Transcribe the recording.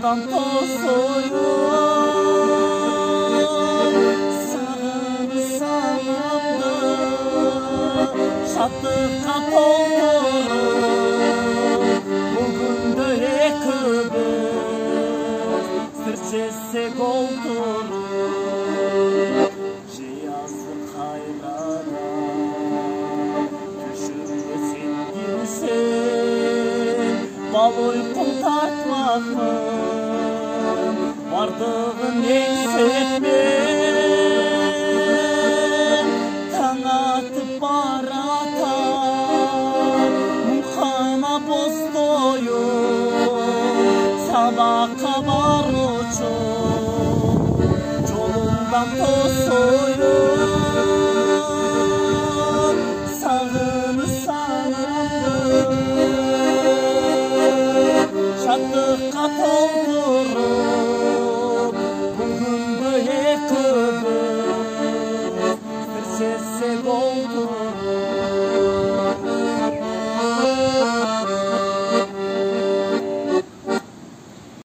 Жолумдан тосуюп сагынсамамды шаттыкка толтуруп бүгүндө экөөбүз сыр чечсек олтуруп жыясы кайрадан түшүмгө сен кирсең бал уйкум тартмакмын бардыгын эңсетпен таң атып баратам мункана бостоюп сабакка баруучу жолумдан тосуюп сагынсамамды шаттыкка толтуруп